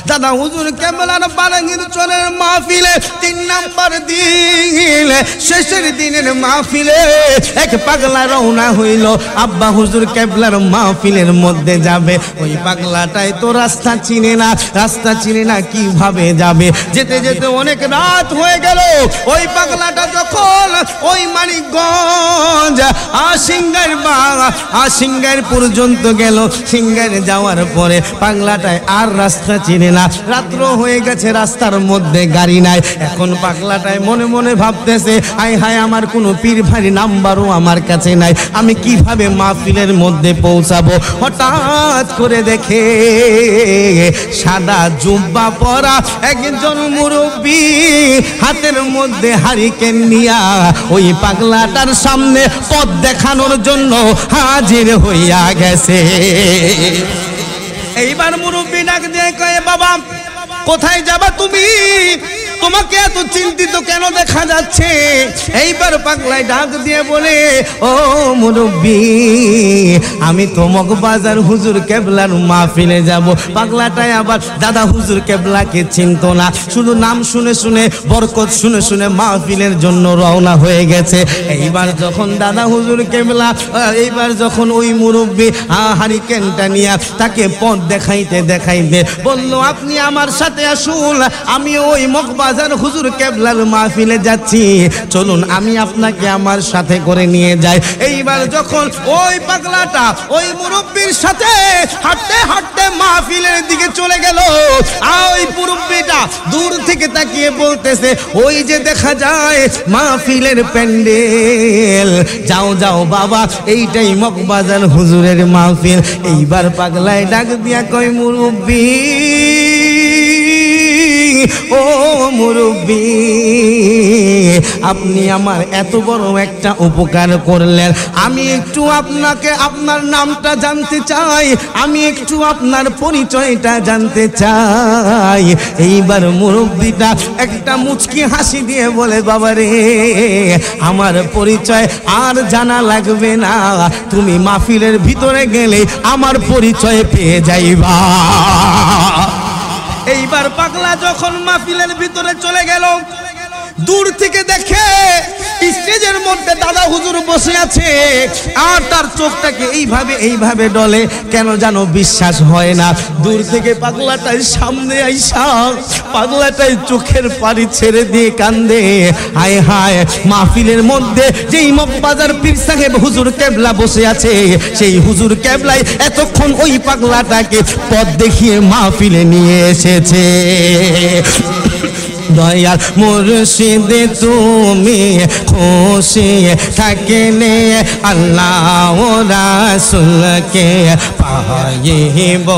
দাদা হুজুর কেবলার বারাঙ্গীর চরের মাহফিলে 3 নাম্বার দিন শেষের দিনের মাহফিলে এক পাগলা রওনা হইল আব্বা হুজুর কেবলার মাহফিলের মধ্যে যাবে। ওই পাগলাটাই তো রাস্তা চিনে না কিভাবে যাবে। যেতে যেতে অনেক রাত হয়ে গেল। ওই পাগলাটা যখন ওই মানিকগঞ্জ সিঙ্গার পর্যন্ত গেল, সিঙ্গার যাওয়ার পরে পাগলাটায় আর রাস্তা চিনে না। রাত্র হয়ে গেছে, রাস্তার মধ্যে গাড়ি নাই। এখন পাগলাটায় মনে মনে ভাবতেছে, আয় হায় আমার কোনো পীর ভারী নাম্বারও আমার কাছে নাই, আমি কিভাবে মাহফিলের মধ্যে পৌঁছাবো। হঠাৎ করে দেখে সাদা জুব্বা পরা একজন মুরব্বী হাতের মধ্যে হারিকেন নিয়া ওই পাগলাটার সামনে পথ দেখানোর জন্য হাজির হইয়া গেছে। এইবার মুরব্বী ডাক দিয়ে কয়, বাবা কোথায় যাবা তুমি? তোমাকে এত চিন্তিত কেন দেখা যাচ্ছে? এইবার পাগলায় ডাক দিয়ে বলে, ও মুরব্বী, আমি তো মগবাজার হুজুর কেবলার মাহফিলে যাব। পাগলাটাই আবার দাদা হুজুর কেবলাকে চিনত না, শুধু নাম শুনে শুনে বরকত শুনে শুনে মাহফিলের জন্য রওনা হয়ে গেছে। এইবার যখন দাদা হুজুর কেবলা, এইবার যখন ওই মুরব্বী হারিকেনটা নিয়ে তাকে পথ দেখাইতে বলল, আপনি আমার সাথে আসুন, আমি ওই মগবাজার হুজুর কেবলার মাহফিলে যাচ্ছি, চলুন আমি আপনাকে আমার সাথে করে নিয়ে যাই। এইবার যখন ওই পাগলাটা ওই মুরব্বির সাথে হাঁটতে হাঁটতে মাহফিলের দিকে চলে গেল, ওই মুরব্বিটা দূর থেকে তাকিয়ে বলতেছে, ওই যে দেখা যায় মাহফিলের প্যান্ডেল, যাও যাও বাবা, এইটাই মগবাজার হুজুরের মাহফিল। এইবার পাগলায় ডাক দিয়া কয়, মুরব্বি, ও মুরব্বী, আপনি আমার এত বড় একটা উপকার করলেন, আমি একটু আপনাকে আপনার নামটা জানতে চাই, আমি একটু আপনার পরিচয়টা জানতে চাই। এইবার মুরব্বীটা একটা মুচকি হাসি দিয়ে বলে, বাবা রে, আমার পরিচয় আর জানা লাগবে না, তুমি মাহফিলের ভিতরে গেলে আমার পরিচয় পেয়ে যাইবা। এইবার পাগলা যখন মাহফিলের ভিতরে চলে গেল, দূর থেকে দেখে স্টেজের মধ্যে দাদা হুজুর বসে আছে, আর তার চোখটাকে এইভাবে ডলে, কেন জানো বিশ্বাস হয় না। দূর থেকে পাগলাটাই সামনে আইসা পাগলাটাই চোখের পানি ছেড়ে দিয়ে কান্দে, হায় হায়, মাহফিলের মধ্যে যেই মগবাজার পীর সাহেব হুজুর কেবলা বসে আছে, সেই হুজুর কেবলাই এতক্ষণ ওই পাগলাটাকে পথ দেখিয়ে মাহফিলে নিয়ে এসেছে। দয়াল মুর্শিদ তুমি খুশি থাকলে আল্লাহ রাসূলকে পাইব।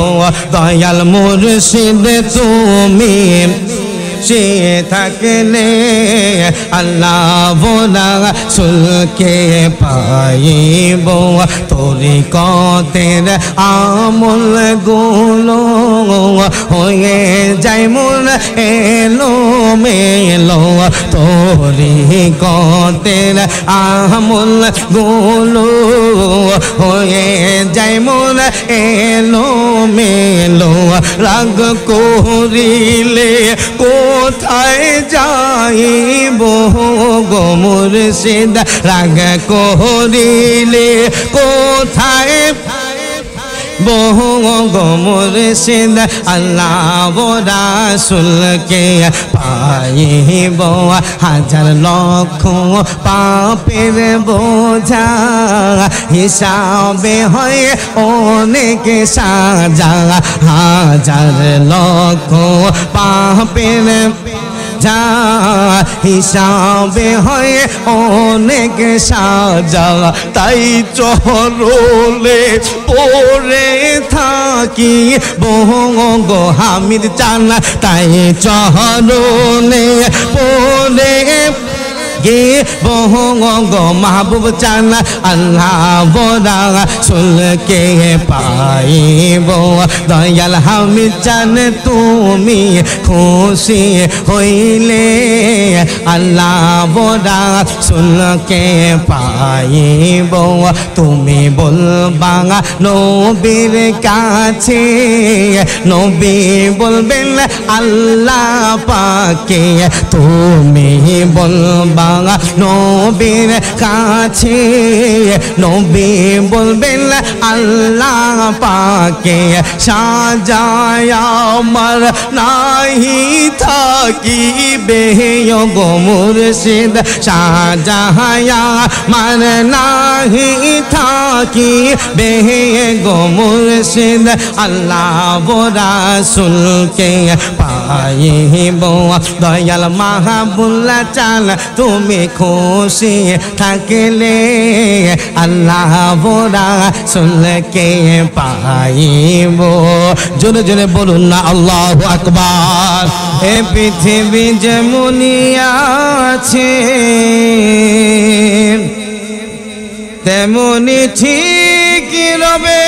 দয়াল মুর্শিদ তুমি সে থাকলে আল্লাহ রাসূলকে পাইব। তরিকতের আমল গুলো হয়ে যায় মন এলো মেলো, তরিকতের আমল গুলো হয়ে যায় মন এলো মেলো। রাগ করিলে কোথায় যাইব গো মুর্শিদ, রাগ করিলে কোথায় বহু গো মুর্শিদ, আল্লাহ রাসূলকে পাইব। হাজার লক্ষ পাপের বোঝা হিসাবে হয় অনেক সাজা, হাজার লক্ষ পাপের যা হিসাবে হয় অনেক সাজা। তাই চরলে পড়ে থাকি বহু গো হামিদ চান, তাই চরলে পড়ে গে গো মাহবুব চান আল্লাহ রাসূলকে পাইব দয়াল হামিদ চান তুমি খুশি হইলে আল্লাহ রাসূলকে পাইব তুমি বলবা নবীর কাছে নবী বলবেন আল্লাহ পাকে তুমি বলবা নবীর কাছে নবী বলবেন আল্লাহ পাকে সাজায় আমার নাহি থাকিবে গো মুর্শিদ সাজায় আমার নাহি থাকিবে গো মুর্শিদ আল্লাহ রাসূলকে পাইব দয়াল মাহবুল্লাহ চান তুমি খুশি থাকলে আল্লাহ রাসূলকে পাইব জোরে জোরে বলুন না আল্লাহু আকবার এ পৃথিবী যেমনি আছে তেমনি ঠিক রবে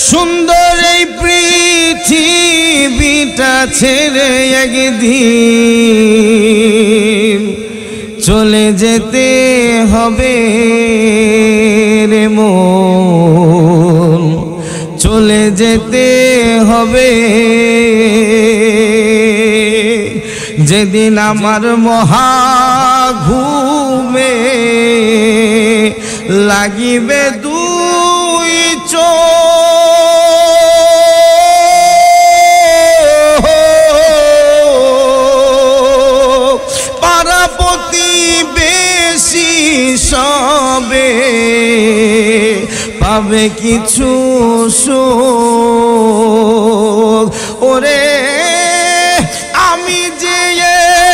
সুন্দর এই পৃথিবীটা ছেড়ে একদিন চলে যেতে হবে রে মন চলে যেতে হবে যেদিন আমার মহা ঘুমে লাগিবে দুই চোখ পাড়া প্রতিবেশী সবে পাবে কিছু সুখ ওরে আমি যে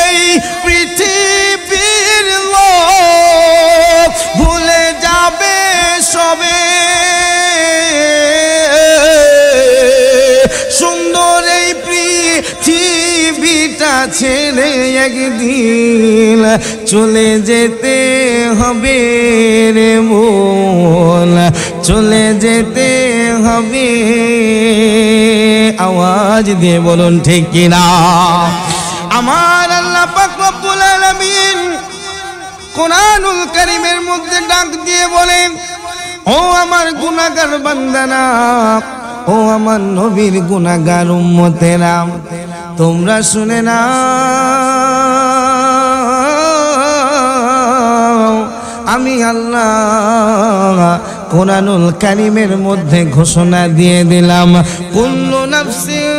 এই পৃথিবীর লোক ভুলে যাবে সবে সুন্দর এই পৃথিবীটা ছেড়ে একদিন চলে যেতে হবে রে মন চলে যেতে হবে আওয়াজ দিয়ে বলুন ঠিক কিনা আমার আল্লাহ পাক রব্বুল আলামিন কোরআনুল কারীমের মধ্যে ডাক দিয়ে বলেন ও আমার গুনাহগার বান্দারা ও আমার নবীর গুনাহগার উম্মতেরা তোমরা শুনে নাও আমি আল্লাহ কোরআনুল কারীমের মধ্যে ঘোষণা দিয়ে দিলাম কুল্লু নাফসিন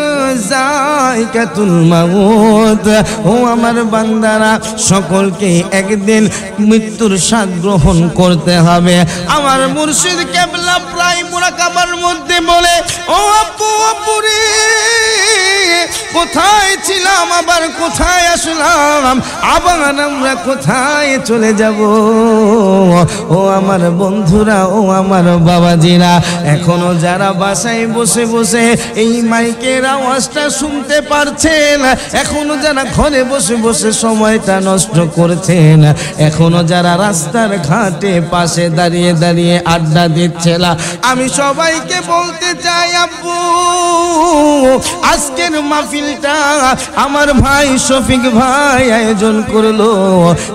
যায়কাতুল মাউত ও আমার বান্দারা সকলকে একদিন মৃত্যুর স্বাদ গ্রহণ করতে হবে আমার মুর্শিদ কেবলা প্রায় মুরাকাবার মধ্যে বলে ও আপু আপুরে কোথায় ছিলাম আবার কোথায় আসলাম আবার আমরা কোথায় চলে যাব ও আমার বন্ধুরা ও আমার বাবাজিরা এখনো যারা বাসায় বসে বসে এই মাইকের আওয়াজটা শুনতে পারছেন এখনো যারা ঘরে বসে বসে সময়টা নষ্ট করছেন এখনো যারা রাস্তার ঘাটে পাশে দাঁড়িয়ে দাঁড়িয়ে আড্ডা দিচ্ছেন আমি সবাইকে বলতে চাই আব্বু আজকের মাহফিলটা আমার ভাই শফিক ভাই আয়োজন করলো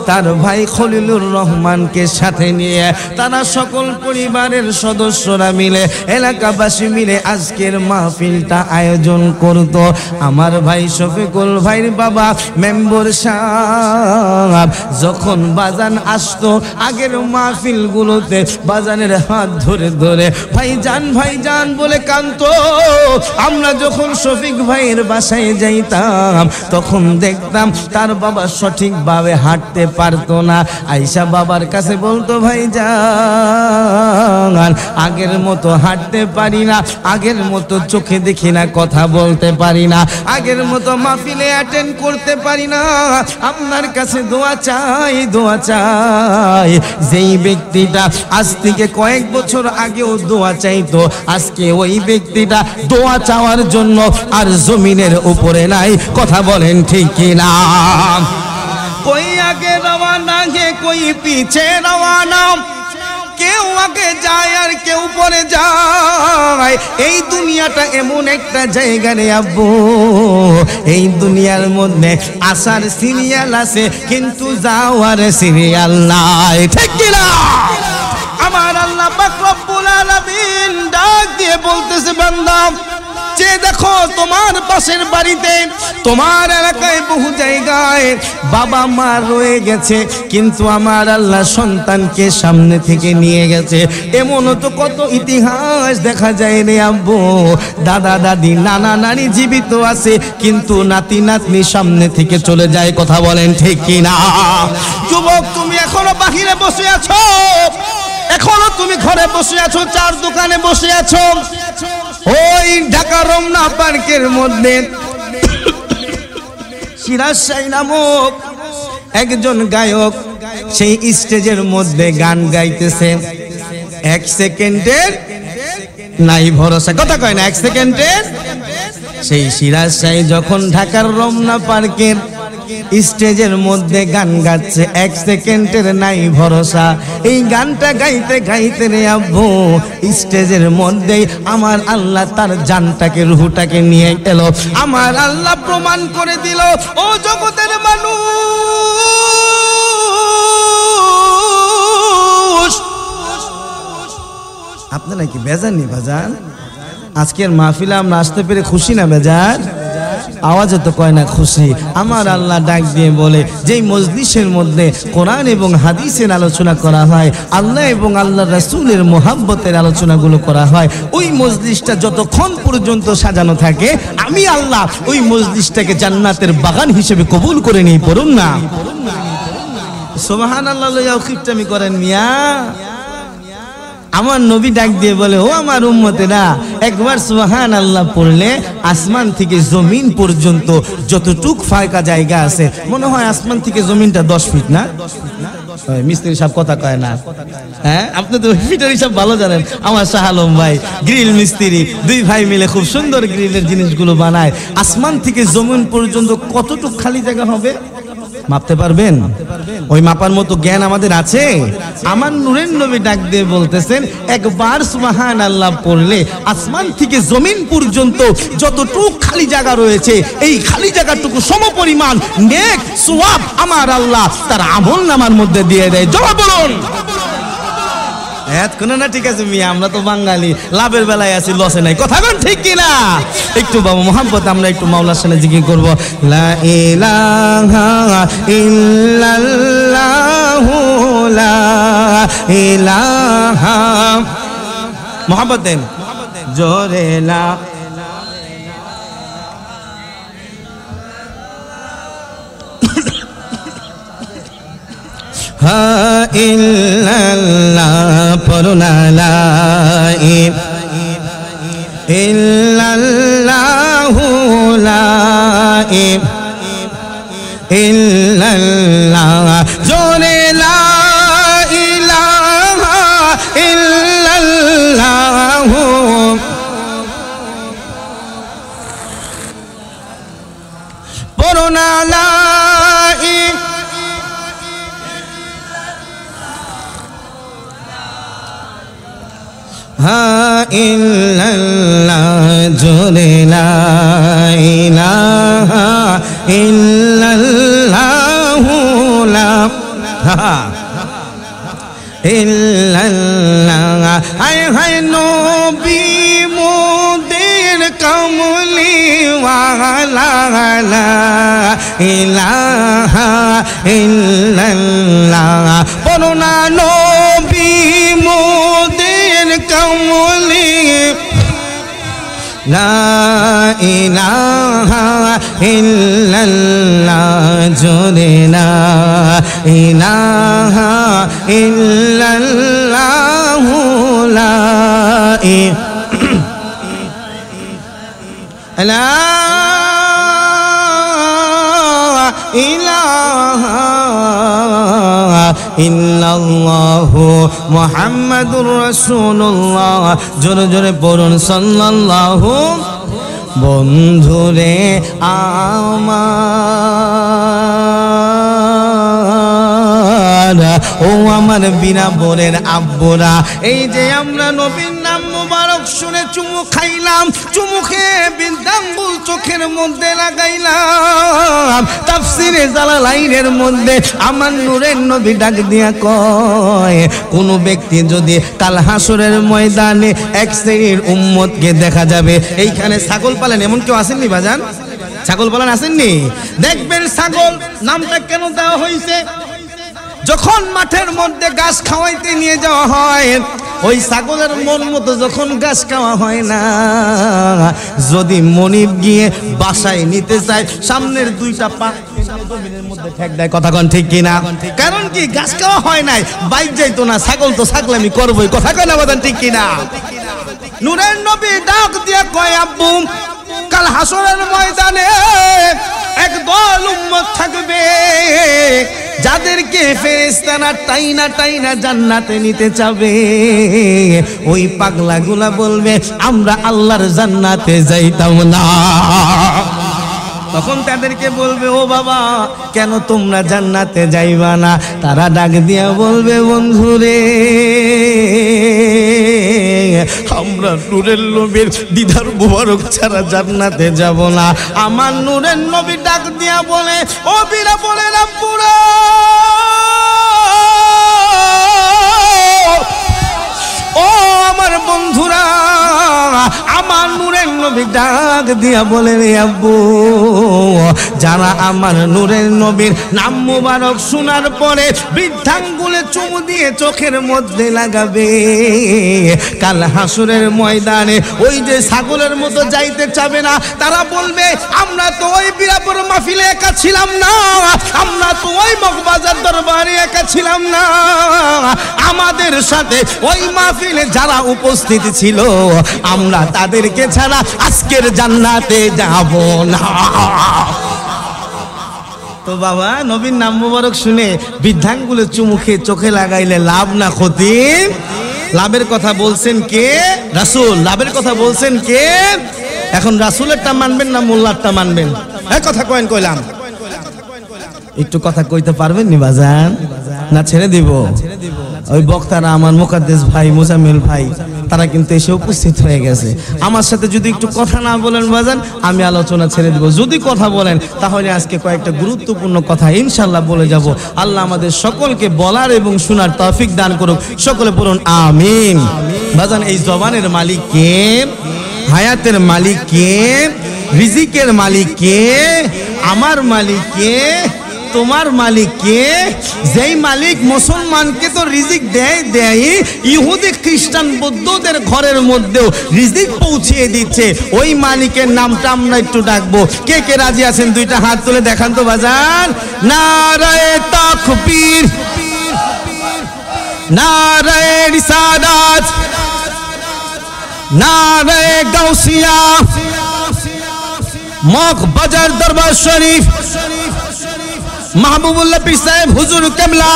তার ভাই খলিলুর রহমানকে সাথে নিয়ে তারা সকল পরিবারের সদস্যরা মিলে এলাকাবাসী মিলে আজকের মাহফিলটা আয়োজন করত আমার ভাই শফিকুল ভাইয়ের বাবা মেম্বার সাহেব যখন বাজান আসতো আগের মাহফিলগুলোতে বাজানের হাত ধরে ধরে ভাইজান বলে কাঁদতো আমরা যখন শফিক ভাইয়ের বাসায় যাইতাম তখন দেখতাম তার বাবা সঠিকভাবে হাঁটতে পারতো না আয়েশা বাবার কাছে বলতো ভাইজান বাজান আগের মতো হাঁটতে পারি না, আগের মতো চোখে দেখি না, কথা বলতে পারি না, আগের মতো মাহফিলে অ্যাটেন্ড করতে পারি না। আপনার কাছে দোয়া চাই, দোয়া চাই। যেই ব্যক্তিটা আজ থেকে কয়েক বছর আগেও দোয়া চাইতো, আজকে ওই ব্যক্তিটা দোয়া চাওয়ার জন্য আর জমিনের উপরে নাই। কথা বলেন ঠিক কিনা? कोई आगे रवाना है, कोई पीछे रवाना, কেউ আগে যায় আর কেউ পরে যায়। এই দুনিয়াটা এমন একটা জায়গা রে আব্বু, এই দুনিয়ার মধ্যে আসার সিরিয়াল আছে কিন্তু যাওয়ার সিরিয়াল নাই। ঠিক কি না? আমার আল্লাহ পাক রব্বুল আলামিন ডাক দিয়ে বলতেছে, বান্দা যে দেখো তোমার পাশের বাড়িতে, তোমার এলাকায় বহু জায়গায় বাবা মা রয়ে গেছে, কিন্তু আমার আল্লাহ সন্তানকে সামনে থেকে নিয়ে গেছে। এমনও তো কত ইতিহাস দেখা যায় রে আব্বু, দাদা দাদি নানা নানি জীবিত আছে কিন্তু নাতি নাতনি সামনে থেকে চলে যায়। কথা বলেন ঠিক কিনা? যুবক, তুমি এখনো বাহিরে বসে আছো, এখনো তুমি ঘরে বসে আছো, চার দোকানে বসে আছো। ওই ঢাকা রমনা পার্কের মধ্যে সিরাজ শাহী নামক একজন গায়ক সেই স্টেজের মধ্যে গান গাইতেছে। এক সেকেন্ডের নাই ভরসা, কথা কয় না, এক সেকেন্ডের। সেই সিরাজ শাহী যখন ঢাকার রমনা পার্কের স্টেজের মধ্যে গান গাচ্ছে, এক সেকেন্ডের নাই ভরসা। এই গানটা গাইতে গাইতে রে আব্বু স্টেজের মধ্যে আমার আল্লাহ তার জানটাকে, রুহটাকে নিয়ে এলো। আমার আল্লাহ প্রমাণ করে দিল, ও জগতের মানুষ, আপনারা কি বেজান নি বাজান? আজকের মাহফিলে আমরা আসতে পেরে খুশি না বেজান? আওয়াজে তো কয় না খুশি। আমার আল্লাহ ডাক দিয়ে বলে, যেই মজলিসের মধ্যে কোরআন এবং হাদিসের আলোচনা করা হয়, আল্লাহ এবং আল্লাহ রাসূলের মোহাব্বতের আলোচনাগুলো করা হয়, ওই মজলিসটা যতক্ষণ পর্যন্ত সাজানো থাকে আমি আল্লাহ ওই মজলিসটাকে জান্নাতের বাগান হিসেবে কবুল করে নিই। পড়ুন না সুবহানাল্লাহ, লইয়া খিপটামি করেন মিয়া। আমার নবী ডাক দিয়ে বলে, ও আমার উম্মতেরা, একবার সুবহানাল্লাহ পড়লে আসমান থেকে জমিন পর্যন্ত যতটুক ফাঁকা জায়গা আছে, মনে হয় আসমান থেকে জমিনটা 10 ফিট না? মিস্ত্রি সাহেব কথা কয় না, হ্যাঁ? আপনি তো ফিটের হিসাব ভালো জানেন। আমার শাহ আলম ভাই গ্রিল মিস্ত্রি, দুই ভাই মিলে খুব সুন্দর গ্রিলের জিনিসগুলো বানায়। আসমান থেকে জমিন পর্যন্ত কতটুক খালি জায়গা হবে মাপতে পারবেন? ওই মাপার মতো জ্ঞান আমাদের আছে? আমার নূরের নবী ডাক দিয়ে বলতেছেন, একবার সুবহানাল্লাহ পড়লে আসমান থেকে জমিন পর্যন্ত যতটুকু খালি জায়গা রয়েছে, এই খালি জায়গাটুকু সমপরিমাণ নেক সওয়াব আমার আল্লাহ তার আমলনামার মধ্যে দিয়ে দেয়। জবাব বলুন। কোনো না, ঠিক আছে মিয়া, আমরা তো বাঙালি, লাভের বেলায় আছি, লসে নাই। কথা বলেন ঠিক কিনা? একটু বাবা মোহাম্মত আমরা একটু মাওলার সামনে জিকির করবো। লা ইলাহা ইল্লাল্লাহু লা ইলাহা, মোহাম্মত দেন জোরে, লা হা ইল্লাল্লাহ পড়না, লা ইল্লাল্লাহু লা ইল্লাল্লাহ জোরে, লা ইলাহা ইল্লাল্লাহু পড়না, লা ইল্লাল্লাহ জোরে, লা ইলাহা ইল্লাল্লাহু লা ইল্লাল্লাহ। হায় হায় নবী মোদের কমলি ওয়ালা, লা ইলাহা ইল্লাল্লাহ পড়না, নবী মোদের কমলি লা ইলাহা ইল্লাল্লাহ জোরে লা ইলাহা ইল্লাল্লাহ লা ইলাহা ইল্লাল্লাহু মুহাম্মাদুর রাসূলুল্লাহ জোরে জোরে পড়ুন সাল্লাল্লাহু বন্ধুরে আমার ও আমার বিনা বোনের আব্বুরা এই যে আমরা নবীর নাম মুবারক শুনে চুমু খাইলাম চুমু খেয়ে বিদ্যাঙ্গুল চোখের মধ্যে লাগাইলাম তাফসিরে জালালাইনের মধ্যে আমার নূরের নবী ডাক দিয়া কয় কোন ব্যক্তি যদি কাল হাসরের ময়দানে এক শ্রেণীর উম্মতকে দেখা যাবে এইখানে ছাগল পালেন এমন কেউ আসেননি বাজান ছাগল পালন আসেননি দেখবেন ছাগল নামটা কেন দেওয়া হয়েছে যখন মাঠের মধ্যে ঘাস খাওয়াইতে নিয়ে যাওয়া হয় ওই ছাগলের মন মতো যখন ঘাস খাওয়া হয় না যদি মনিব গিয়ে বাসায় নিতে চায় সামনের দুইটা পা জমিনের মধ্যে ঠেক দেয় কথা কোন ঠিক কিনা কারণ কি ঘাস খাওয়া হয় নাই বাইক যাইতো না ছাগল তো ছাগলামি করবই কথা কয় না বাদান ঠিক কিনা নূরের নবী ডাক দিয়ে কয় আব্বু কাল হাসরের ময়দানে একদল উম্মত থাকবে যাদেরকে ফেরেশতারা টাইনা টাইনা জান্নাতে নিতে যাবে ওই পাগলাগুলা বলবে আমরা আল্লাহর জান্নাতে যাইতাম না তখন তাদেরকে বলবে ও বাবা কেন তোমরা জান্নাতে যাইবা না তারা ডাক দিয়া বলবে বন্ধুরে আমরা নূরের নবীর দিদার মুবারক ছাড়া জান্নাতে যাব না আমার নূরের নবী ডাক দিয়া বলে ও বীরা বলে রাব্বুরা ও আমার বন্ধুরা আমার নূরের নবী ডাক দিয়া বলে রে আব্বু যারা আমার নূরের নবীর নাম মুবারক শোনার পরে বৃদ্ধাঙ্গুলে চুমু দিয়ে চোখের মধ্যে লাগাবে কাল হাসরের ময়দানে ওই যে ছাগলের মতো যাইতে চাবে না তারা বলবে আমরা তো ওই বিরাপুর মাহফিলে একা ছিলাম না আমরা তো ওই মগবাজার দরবারে একা ছিলাম না আমাদের সাথে ওই মাহফিলে যারা উপস্থিত ছিল আমরা তাদেরকে ছাড়া আজকের জান্নাতে যাব না তো বাবা নবীর নাম মুবারক শুনে বৃদ্ধাঙ্গুলে চুমু খেয়ে চোখে লাগাইলে লাভ না ক্ষতি লাভের কথা বলছেন কে রাসূল লাভের কথা বলছেন কে এখন রাসূলেরটা মানবেন না মোল্লারটা মানবেন এই কথা কয়েন কইলাম একটু কথা কইতে পারবেন নি বাজান না ছেড়ে দিব ওই বক্তারা আমার মুকাদ্দেস ভাই মুজাম্মিল ভাই তারা কিন্তু এসে উপস্থিত হয়ে গেছে আমার সাথে যদি একটু কথা না বলেন বাজান আমি আলোচনা ছেড়ে দিব যদি কথা বলেন তাহলে আজকে কয়েকটা গুরুত্বপূর্ণ কথা ইনশাআল্লাহ বলে যাব আল্লাহ আমাদের সকলকে বলার এবং শোনার তৌফিক দান করুক সকলে বলুন আমিন বাজান এই জবানের মালিক কে হায়াতের মালিক কে রিজিকের মালিক কে আমার মালিক কে তোমার মালিক কে যেই মালিক মুসলমানকে তো রিজিক দেয় ইহুদি খ্রিস্টান বৌদ্ধদের ঘরের মধ্যেও রিজিক পৌঁছিয়ে দিচ্ছে ওই মালিকের নামটা আমরা একটু ডাকবো কে কে রাজি আছেন দুইটা হাত তুলে দেখান তো বাজান নারায়ে তাকবীর নারায়ে রিসালাত নারায়ে গাউসিয়া মগবাজার দরবার শরীফ মাহবুবুল্লাহ পীর সাহেব হুজুর কেবলা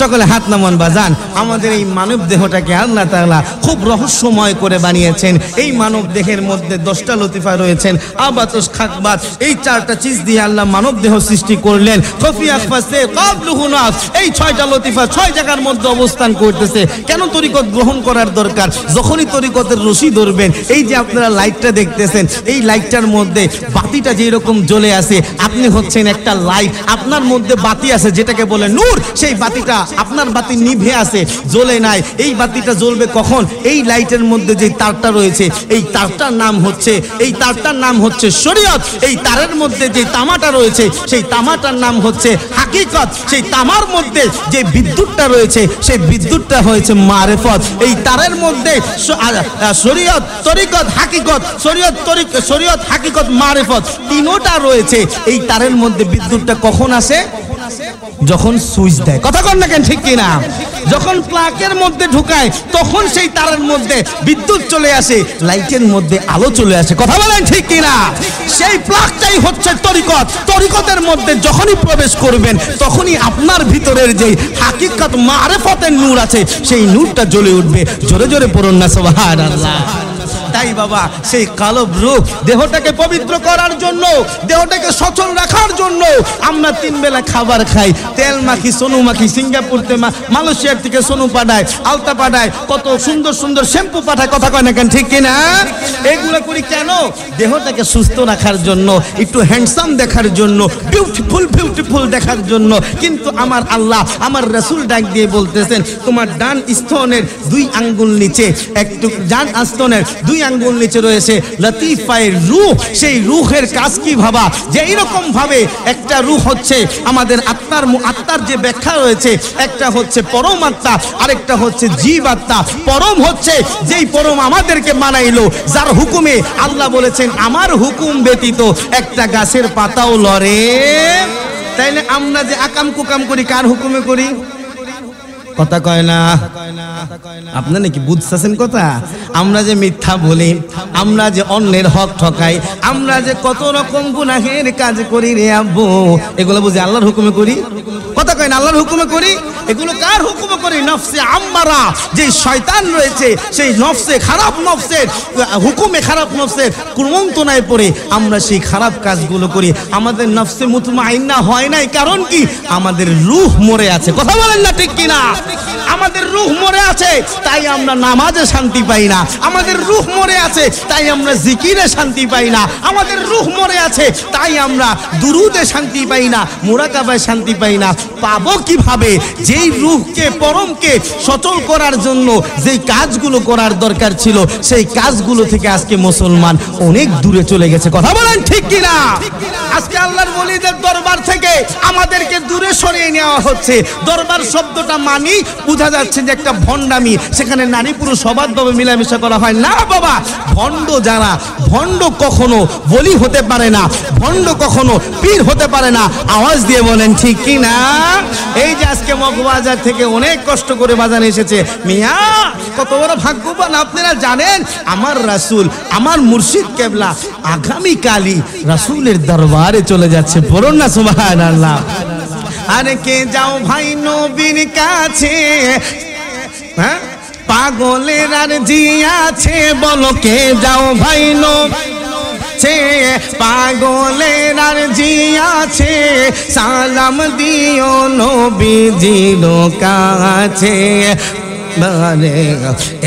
সকলে হাত নামান বাজান আমাদের এই মানব দেহটাকে আল্লাহ তাআলা খুব রহস্যময় করে বানিয়েছেন এই মানব দেহের মধ্যে 10টা লতিফা রয়েছেন আবাতুস খাকবাত এই 4টা চিজ দিয়ে আল্লাহ মানব দেহ সৃষ্টি করলেন খফি আখফাসে কাবলুহু নাফস এই 6টা লতিফা 6 জায়গার মধ্যে অবস্থান করতেছে কেন তরিকত গ্রহণ করার দরকার যখনই তরিকতের রশি ধরবেন এই যে আপনারা লাইটটা দেখতেছেন এই লাইটটার মধ্যে বাতিটা যেই রকম জ্বলে আছে আপনি হচ্ছেন একটা লাইট আপনার মধ্যে বাতি আছে যেটাকে বলে নূর সেই বাতিটা আপনার বাতি নিভে আছে, জ্বলে নাই, এই বাতিটা জ্বলবে কখন? এই লাইটের মধ্যে যে তারটা রয়েছে, এই তারটার নাম হচ্ছে শরীয়ত। এই তারের মধ্যে যে তামাটা রয়েছে, সেই তামাটার নাম হচ্ছে হাকিকত। সেই তামার মধ্যে যে বিদ্যুৎটা রয়েছে, সেই বিদ্যুৎটা হয়েছে মারেফত। এই তারের মধ্যে শরীয়ত, তরিকত, হাকিকত, শরীয়ত, হাকিকত, মারেফত তিনটা রয়েছে। এই তারের মধ্যে বিদ্যুৎটা কখন আসে? যখন সুইচ দেয়। কথা কন না কেন, ঠিক কিনা? যখন প্লাগের মধ্যে ঢুকায় তখন সেই তারের মধ্যে বিদ্যুৎ চলে আসে, লাইটের মধ্যে আলো চলে আসে। কথা বলেন ঠিক কিনা? সেই প্লাগটাই হচ্ছে তরিকত। তরিকতের মধ্যে যখনই প্রবেশ করবেন তখনই আপনার ভিতরের যে হাকিকত মারেফতের নূর আছে, সেই নূরটা জ্বলে উঠবে। জোরে জোরে পড়ুন না সুবহানাল্লাহ। তাই বাবা, সেই কালব রূহ দেহটাকে পবিত্র করার জন্য, দেহটাকে সচল রাখার জন্য আমরা 3 বেলা খাবার খাই, তেল মাখি, সোনু মাখি, সিঙ্গাপুর থেকে, মালয়েশিয়ার থেকে সোনু পাঠায়, আলতা পাঠায়, কত সুন্দর সুন্দর শ্যাম্পু পাঠায়। কথা কয় না কেন, ঠিক কিনা? এগুলো করি কেন? দেহটাকে সুস্থ রাখার জন্য, একটু হ্যান্ডসাম দেখার জন্য, বিউটিফুল দেখার জন্য। কিন্তু আমার আল্লাহ, আমার রাসূল ডাক দিয়ে বলতেছেন, তোমার ডান স্তনের 2 আঙ্গুল নিচে, একটু ডান স্তনের 2 আঙ্গুল নিচে রয়েছে লতিফায়ের রূহ। সেই রূহের কাজ কি ভাবা? যে এইরকম ভাবে একটা রূহ হচ্ছে আমাদের আত্মার যে ব্যাখ্যা রয়েছে, একটা হচ্ছে পরম আত্মা, আরেকটা হচ্ছে জীব আত্মা। পরম হচ্ছে যেই পরম আমাদেরকে বানাইলো, যার হুকুমে আল্লাহ বলেছেন আমার হুকুম ব্যতীত একটা গাছের পাতাও লড়ে। তাইলে আমরা যে আকাম কুকাম করি কার হুকুমে করি? কথা কয় না। আপনার নাকি বুঝতেছেন কথা? আমরা যে মিথ্যা বলি, আমরা যে অন্যের হক ঠকাই, আমরা যে কত রকম গুনাহের কাজ করি রে আব্বু, এগুলো বুঝি আল্লাহর হুকুমে করি? কথা কয় না, আল্লাহর হুকুমে করি। এগুলো কার হুকুমে করি? নফসে আম্মারা, যে শয়তান রয়েছে, সেই নফসে, খারাপ নফসের হুকুমে, খারাপ নফসের কুমন্ত্রণায় পড়ে আমরা সেই খারাপ কাজগুলো করি। আমাদের নফসে মুতমাইন্না হয় নাই, কারণ কি? আমাদের রূহ মরে আছে। কথা বলেন না ঠিক কিনা? আমাদের রূহ মরে আছে, তাই আমরা নামাজে শান্তি পাই না। আমাদের রূহ মরে আছে, তাই আমরা জিকিরে শান্তি পাই না। আমাদের রূহ মরে আছে, তাই আমরা দুরুদে শান্তি পাই না, মুরাকাবায় শান্তি পাই না। পাবো কিভাবে? যেই রূহকে, পরমকে সচল করার জন্য যেই কাজগুলো করার দরকার ছিল, সেই কাজগুলো থেকে আজকে মুসলমান অনেক দূরে চলে গেছে। কথা বলেন ঠিক কিনা? আজকে আল্লাহর ওলিদের দরবার থেকে আমাদেরকে দূরে সরিয়ে নেওয়া হচ্ছে। দরবার শব্দটা মানি বোঝা যাচ্ছে যে একটা ভণ্ডামি, সেখানে নারী পুরুষ সবাদভাবে মিলামিশা করা হয় না। বাবা, ভণ্ড যারা, ভণ্ড কখনো বলি হতে পারে না, ভণ্ড কখনো পীর হতে পারে না। আওয়াজ দিয়ে বলেন ঠিক কি না? এই যে আজকে মগবাজার থেকে অনেক কষ্ট করে বাজারে এসেছে, মিয়া কত বড় ভাগ্যবান আপনারা জানেন? আমার রাসূল, আমার মুর্শিদ কেবলা আগামীকালই রাসূলের দরবারে চলে যাচ্ছে। বলুন না সুবহানাল্লাহ। আরে কে যাও ভাই নবীর কাছে, হ্যাঁ পাগলের আর জি আছে, বলো কে যাও ভাই নবীর পাগলের আর জি আছে, সালাম দিও নবীজির কাছে।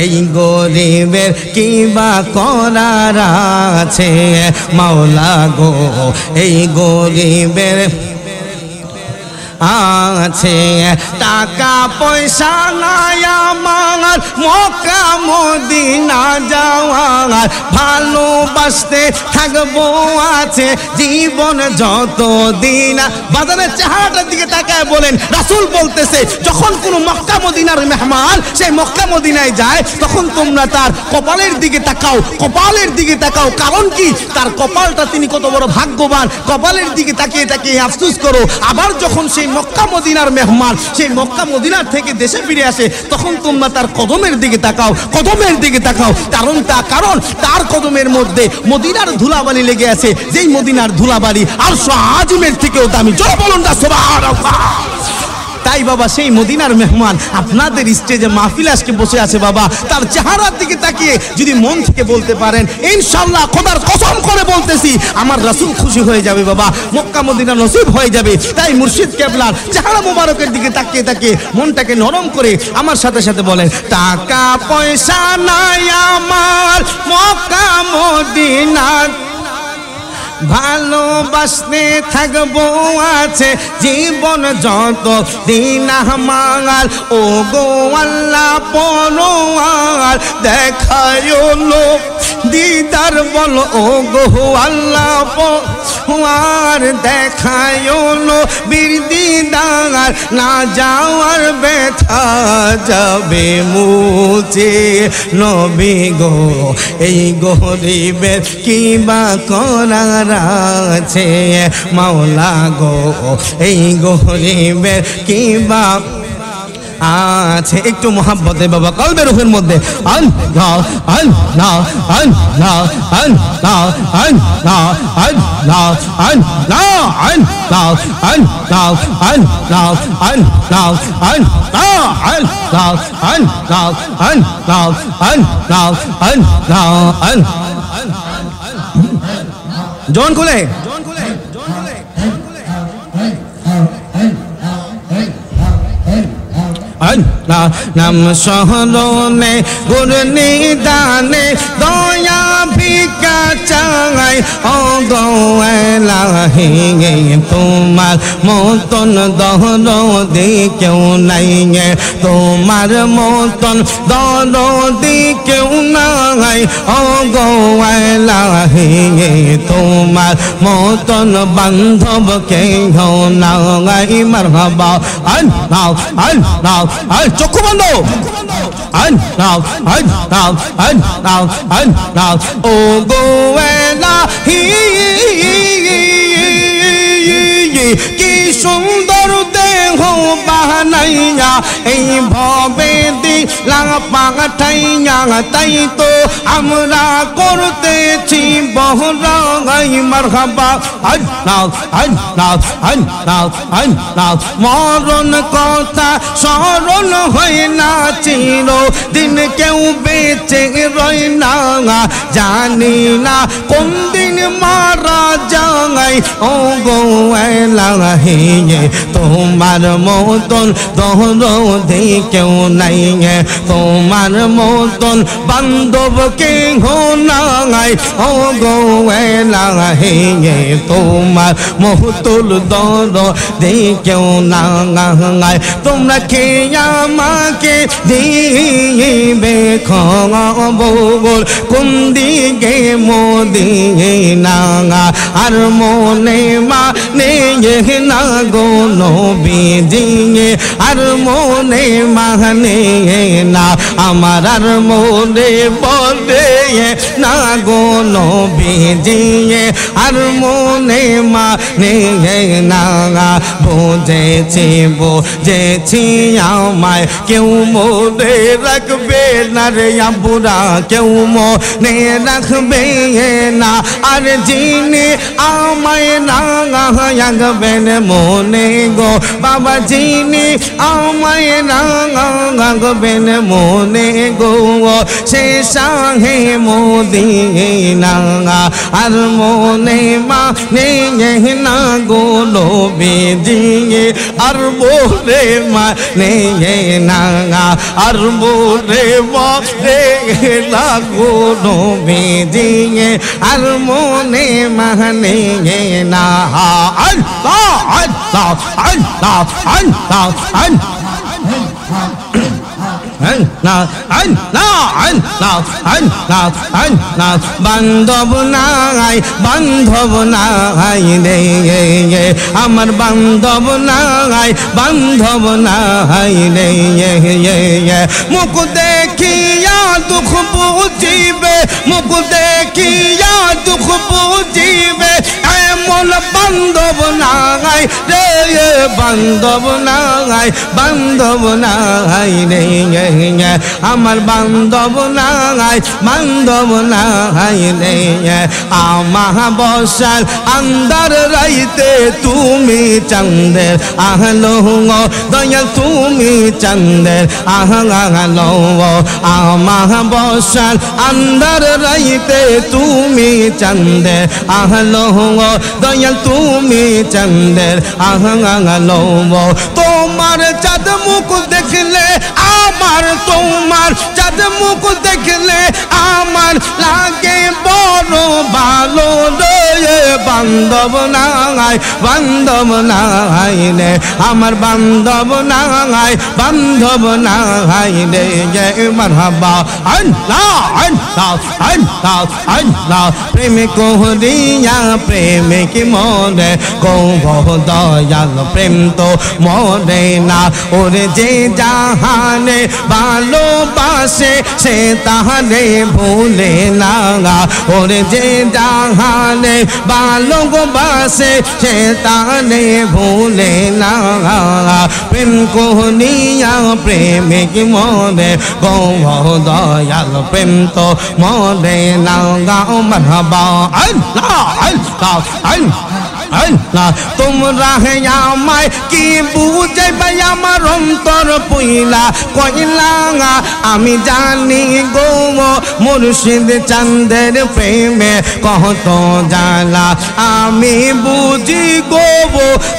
এই গরিবের কি বা করার আছে, মাওলা গো এই গরিবের আছে টাকা পয়সা নাই আমার, মক্কা মদিনা যাওয়ার, ভালোবাসতে থাকবো আছে জীবন যতদিন। বাজারের চেহারাটার দিকে তাকায় বলেন, রাসূল বলতেছে যখন কোনো মক্কা মদিনার মেহমান সেই মক্কা মদিনায় যায়, তখন তোমরা তার কপালের দিকে তাকাও, কপালের দিকে তাকাও। কারণ কি? তার কপালটা তিনি কত বড় ভাগ্যবান, কপালের দিকে তাকিয়ে তাকিয়ে আফসোস করো। আবার যখন সেই মক্কা মদিনার মেহমান সেই মক্কা মদিনার থেকে দেশে ফিরে আসে, তখন তোমরা তার কদমের দিকে তাকাও, কদমের দিকে তাকাও। কারণ তার কদমের মধ্যে মদিনার ধুলাবালি লেগে আছে, যেই মদিনার ধুলাবালি আরশ আজিমের থেকেও দামি। জোরে বলুন না সুবহানাল্লাহ। তাই বাবা, সেই মদিনার মেহমান আপনাদের স্টেজে মাহফিল আজকে বসে আছে বাবা, তার চেহারার দিকে তাকিয়ে যদি মন থেকে বলতে পারেন, ইনশাআল্লাহ খোদার কসম করে বলতেছি আমার রাসূল খুশি হয়ে যাবে বাবা, মক্কা মদিনা নসিব হয়ে যাবে। তাই মুর্শিদ কেবলার চেহারা মোবারকের দিকে তাকিয়ে তাকিয়ে মনটাকে নরম করে আমার সাথে সাথে বলেন, টাকা পয়সা নাই আমার, মক্কা মদিনা ভালোবাসতে থাকবো আছে জীবন যত দিন আমার ও গো আল্লাহ পরোয়ার দেখায় লোক দিদার বল ও গো আল্লাহ পরোয়ার দেখায় বীর দিদার না যাওয়ার ব্যথা যাবে মুছে নবী গো এই গরিবের কি বা করার আছে মাওলা গো এই গরিবের কি বা আছে একটু মোহাব্বতে বাবা কলবের রূহের মধ্যে আল্লাহ আল্লাহ আল্লাহ আল্লাহ আল্লাহ আল্লাহ আল্লাহ আল্লাহ আল্লাহ আল্লাহ আল্লাহ আল্লাহ আল্লাহ আল্লাহ আল্লাহ আল্লাহ আল্লাহ জন খুলে নাম শহরনে গুরনি দানে দয়া ভিকা চাই ও গোয়ালাহি তোমার মতন দরদি কেউ নাই তোমার মতন দরদি কেউ নাই ও গোয়ালাহি তোমার মতন বান্ধব কেউ নাই মারহাবা আল্লাহ আল্লাহ চক্ষু বন্ধ ও গোয়ালাহি কি সুন্দর দেহ বানাইয়া এই ভবে দিলা পাঠাইয়া তাই তো আমরা করতেছি বহরাই মারহাবা আল্লাহ আল্লাহ আল্লাহ আল্লাহ মরণ কথা স্মরণ হয় না চির দিন কেউ বেঁচে রয় না জানি না কোন দিন মারা যায় ও গোয়ালাহি তোমার মতন দরদি কেউ নাই তোমার মতন বান্ধব কেউ নাই ও গোয়ালাহি তোমার মহতুল দরদি কেউ নাই তোমরা কে আমাকে দিবে খবর কোন দিকে মদিনা আর মনে মানে না গো নবীজি আর মনে মানে না আমার আর মনে বলে না গো নবীজি আর মনে মানে না বুঝেছি আমায় কেউ মনে রাখবে না রে আবুরা কেউ মনে রাখবে না আর যিনি আমায় না রাখবেন মনে গো বাবা যিনি আমায় না রাখবেন মনে গো সে শাহে মদিনা আর মনে মানে না গো নবীজি আর বলে মানে না আর বলে মনে না গো নবীজি আর মনে মানে না আল্লাহ আল্লাহ আল্লাহ আল্লাহ বান্ধব নাই বান্ধব নাই রে আমার বান্ধব নাই বান্ধব নাই রে মুখ দেখিয়া দুঃখ বুঝিবে মুখ দেখিয়া দুঃখ বুঝিবে এমন বান্ধব নাই রে বান্ধব নাই বান্ধব নাই রে আমার বান্ধব নাই বান্ধব নাই রে আমার বসাল আন্দার রাইতে তুমি চন্দের আহলো দয়াল তুমি চন্দের আহলো আমার বসাল আন্দার রাইতে তুমি চন্দের আহলো দয়াল তুমি চন্দের আহলো তোমার চাঁদ মুখ দেখলে আমার আর তোমার চাঁদ মুখ দেখলে আমার লাগে বড় ভালো রে বান্ধব নাই রে আমার বান্ধব নাই রে মারহাবা আল্লাহ আল্লাহ আল্লাহ আল্লাহ প্রেম করিয়া প্রেমিক মরে কহ দয়াল প্রেম তো মরে না ওরে যে জাহানে ভালোবাসে সে তাহারে ভুলে না ওরে যে জাহানে ভালোবাসে সে তাহারে ভুলে না প্রেম করিয়া প্রেমিক মরে কহ দয়াল প্রেম তো মরে না গাও মারহাবা আল্লাহ আল্লাহ আল্লাহ তোমরা হে আমায় কি বুঝাইবে আমার অন্তর পইলা কইলা আমি জানি গো মুর্শিদ চাঁদের প্রেমে কত জালা আমি বুঝি গো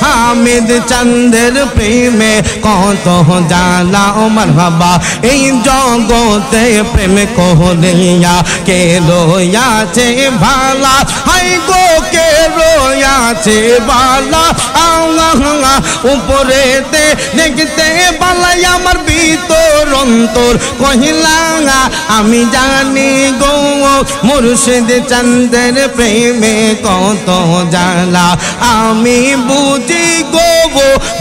হামিদ চাঁদের প্রেমে কত জালা মারহাবা এই জগতে প্রেম করিয়া কে রয়াছে ভালা হাই গো কে রয়াছে বালা উপরেতে দেখতে বালাই আমার ভিতর অন্তর কহিলা আমি জানি গো মুর্শিদ চাঁদের প্রেমে কত জালা আমি বুঝি গো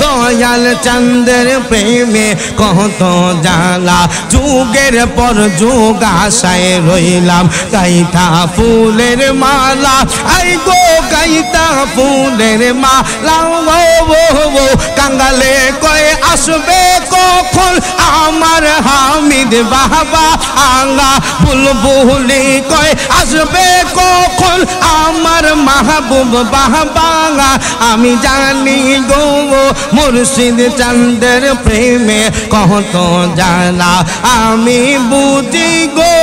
দয়াল চাঁদের প্রেমে কত জালা যুগের পর যুগ আশায় রইলাম গাইতা ফুলের মালা আই গো গাইতা ফুলের মালা কাঙ্গালে কয়ে আসবে কখন আমার হামিদ বাবা আঙ্গা বুলবুলি কয়ে আসবে কখন আমার মাহবুব বাবা আমি জানি গো মুর্শিদ চাঁদের প্রেমে কত জানা আমি বুঝি গো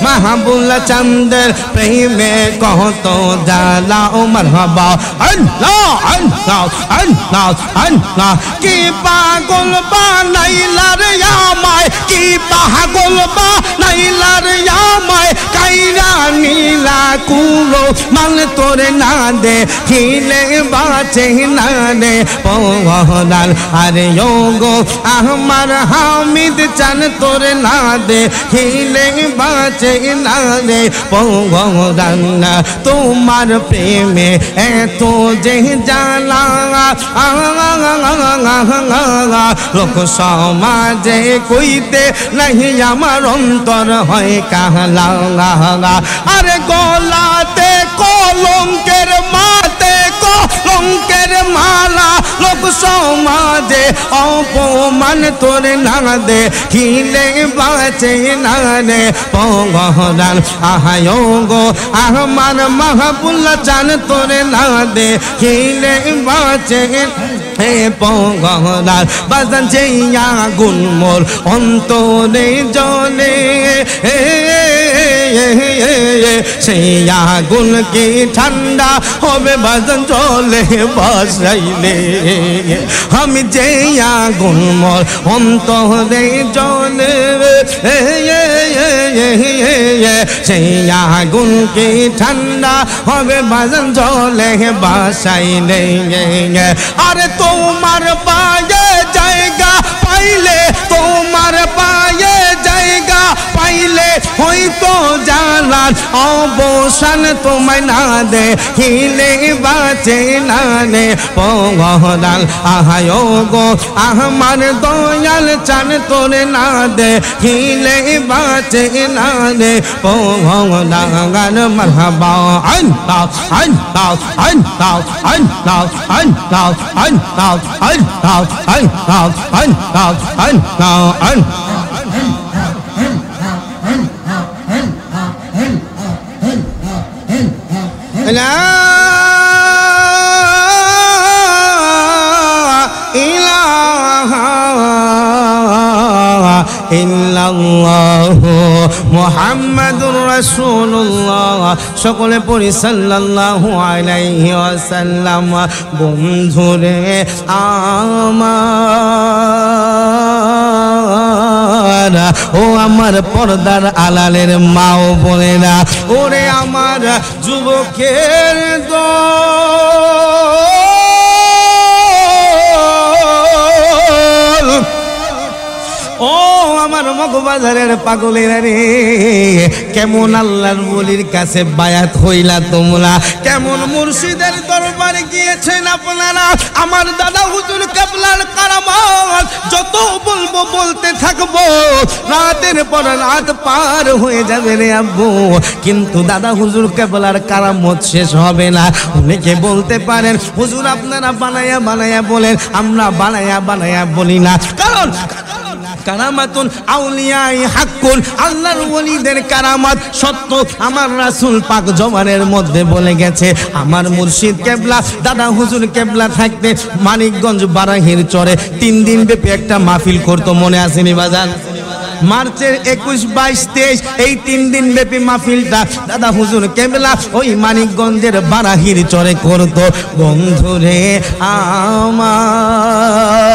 মাহবুব চাঁদের প্রেমে কত জানা ও মারহাবা আল্লাহ আল্লাহ আল্লাহ আল্লাহ কি পাগল বানাইলা রে আমায় কি পাগল বানাইলা রে আমায় কাইরা নীলা কুলো মান তোরে না দে খিলে বাঁচে না রে পহলাল আরে গো আমার হামিদ চান তোরে না দে খিলে বাঁচে না রে পহলাল তোমার প্রেমে এত যে জালা লোক সমাজে কইতে নাহি আমার অন্তর হয় কাহলা আরে গলাতে কলঙ্কের মাতে কলঙ্কের মালা লোক সমাজে অপমান তোরে না দে খিলে বাঁচে না রে পহলাল আহায় গো আমার মাহবুল্লাহ চান তোরে না দে খিলে বাঁচে হে পহলাল বাজান যেইয়া গুনমোর অন্তরে জলে সেই আগুন কি ঠান্ডা হবে বাজান জলে বাসাইলে আমি যে আগুন মোর অন্তরে জলে সেই আগুন কি ঠান্ডা হবে বাজান জলে বাসাইলে আরে তোমার পায়ে জায়গা পাইলে তোমার পায়ে জায়গা পাইলে হয়তো জানার অবসান তোমায় না দে হিলে বাঁচে না রে পহলাল আহায় গো আমার দয়াল চান তোরে না দে হিলে বাঁচে না রে পহলাল মারহাবা আল্লাহ আল্লাহ আল্লাহ আল্লাহ আল্লাহ আল্লাহ আল্লাহ আল্লাহ আল্লাহ আল্লাহ لا إله إلا الله محمد رسول الله সকলে পড়ি সাল্লাল্লাহু আলাইহি ওয়াসাল্লাম বন্ধুরে আমার ও আমার পর্দার আলালের মা ও বোনেরা, ওরে আমার যুবকের দল, ও আমার মগবাজারের পাগলেরা রে, কেমন আল্লাহর ওলির কাছে বায়াত হইলা তোমরা, কেমন মুর্শিদের দরবারে গিয়েছেন আপনারা। আমার দাদা হুজুর কেবলার কারামাত যত বলবো বলতে থাকবো, রাতের পর রাত পার হয়ে যাবে রে আব্বু, কিন্তু দাদা হুজুর কেবলার কারামত শেষ হবে না। অনেকে বলতে পারেন হুজুর আপনারা বানায়া বানায়া বলেন, আমরা বানায়া বানায়া বলি না, কারণ কারামাতুন আউলিয়াই হাক্কুন, আল্লাহর ওলিদের কারামাত সত্য। আমার রাসূল পাক জবানের মধ্যে বলে গেছে, আমার মুর্শিদ কেবলা দাদা হুজুর কেবলা থাকতে মানিকগঞ্জ বারাহির চরে 3 দিন ব্যাপী একটা মাহফিল করতো, মনে আসেনি বাজান? মার্চের 21, 22, 23 এই 3 দিন ব্যাপী মাহফিলটা দাদা হুজুর কেবলা ওই মানিকগঞ্জের বারাহির চরে করত। বন্ধুরে আমার,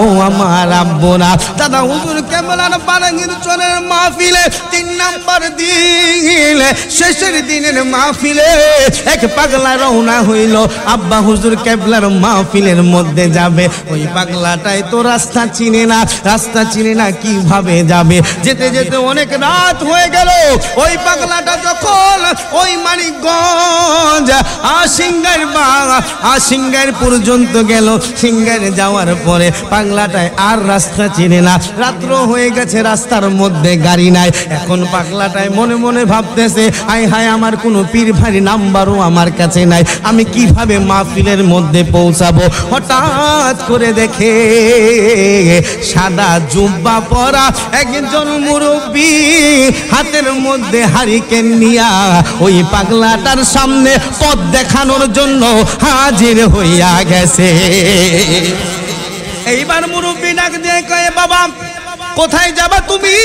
ও আমার আব্বুরা, দাদা হুজুর কেবলার বারাহির চরের মাহফিলে 3 নাম্বার দিন, শেষের দিনের মাহফিলে এক পাগলা রওনা হইল, আব্বা হুজুর কেবলার মাহফিলের মধ্যে যাবে। ওই পাগলাটাই তো রাস্তা চিনে না, রাস্তা চিনে না কিভাবে যাবে। যেতে যেতে অনেক রাত হয়ে গেল। ওই পাগলাটা যখন ওই মানিকগঞ্জ সিংগাইর পর্যন্ত গেল, সিংগাইর যাওয়ার পরে পাগলাটায় আর রাস্তা চিনে না, রাত্র হয়ে গেছে, রাস্তার মধ্যে গাড়ি নাই। এখন পাগলাটায় মনে মনে ভাবতেছে, আয় হায় আমার কোনো পীর ভারী নাম্বারও আমার কাছে নাই, আমি কিভাবে মাহফিলের মধ্যে পৌঁছাবো। হঠাৎ করে দেখে সাদা জুব্বা পরা একজন মুরব্বী হাতের মধ্যে হারিকেন নিয়া ওই পাগলাটার সামনে পথ দেখানোর জন্য হাজির হইয়া গেছে। এইবার মুরব্বী ডাক দিয়ে কয়, বাবা কোথায় যাবা তুমি?